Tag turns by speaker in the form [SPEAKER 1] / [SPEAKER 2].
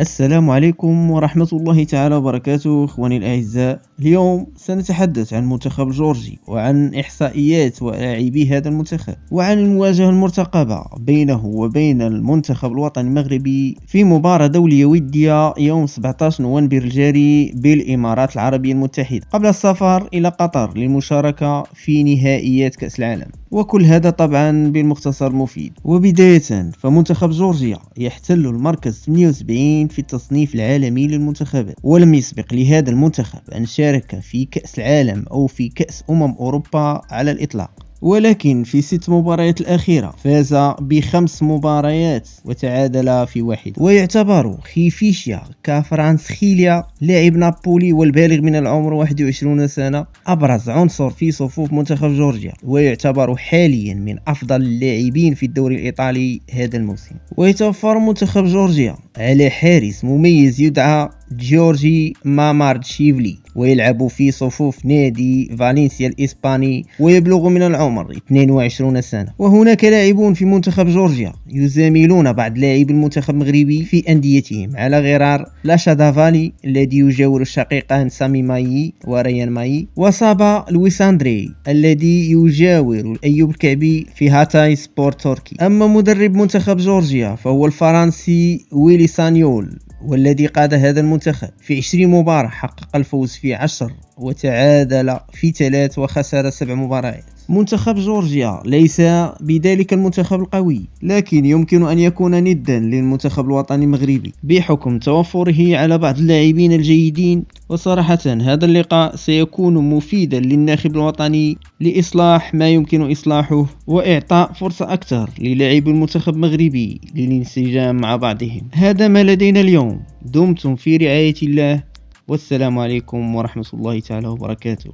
[SPEAKER 1] السلام عليكم ورحمة الله تعالى وبركاته. اخواني الاعزاء، اليوم سنتحدث عن المنتخب الجورجي وعن احصائيات ولاعبي هذا المنتخب وعن المواجهة المرتقبة بينه وبين المنتخب الوطني المغربي في مباراة دولية ودية يوم 17 نوفمبر الجاري بالامارات العربية المتحدة قبل السفر الى قطر للمشاركة في نهائيات كأس العالم. وكل هذا طبعا بالمختصر المفيد. وبداية فمنتخب جورجيا يحتل المركز 78 في التصنيف العالمي للمنتخبات، ولم يسبق لهذا المنتخب أن شارك في كأس العالم أو في كأس أوروبا على الإطلاق، ولكن في 6 مباريات الأخيرة فاز ب5 مباريات وتعادل في 1. ويعتبر خيفيشيا كافرانسخيليا لاعب نابولي والبالغ من العمر 21 سنة أبرز عنصر في صفوف منتخب جورجيا، ويعتبر حاليا من أفضل اللاعبين في الدوري الإيطالي هذا الموسم. ويتوفر منتخب جورجيا على حارس مميز يدعى جورجي ماماردشيفلي، ويلعب في صفوف نادي فالنسيا الإسباني، ويبلغ من العمر 22 سنة. وهناك لاعبون في منتخب جورجيا يزاملون بعض لاعبي المنتخب المغربي في أنديتهم، على غرار لاشادافالي الذي يجاور الشقيقان سامي مايي وريان مايي، وصابا لويساندري الذي يجاور الأيوب الكعبي في هاتاي سبورت تركي. أما مدرب منتخب جورجيا فهو الفرنسي ويلي سانيول، والذي قاد هذا المنتخب في 20 مباراة حقق الفوز في 10 وتعادل في 3 وخسر 7 مباريات. منتخب جورجيا ليس بذلك المنتخب القوي، لكن يمكن أن يكون ندا للمنتخب الوطني المغربي بحكم توفره على بعض اللاعبين الجيدين. وصراحة هذا اللقاء سيكون مفيدا للناخب الوطني لإصلاح ما يمكن إصلاحه وإعطاء فرصة أكثر للاعبي المنتخب المغربي للانسجام مع بعضهم. هذا ما لدينا اليوم. دمتم في رعاية الله، والسلام عليكم ورحمة الله تعالى وبركاته.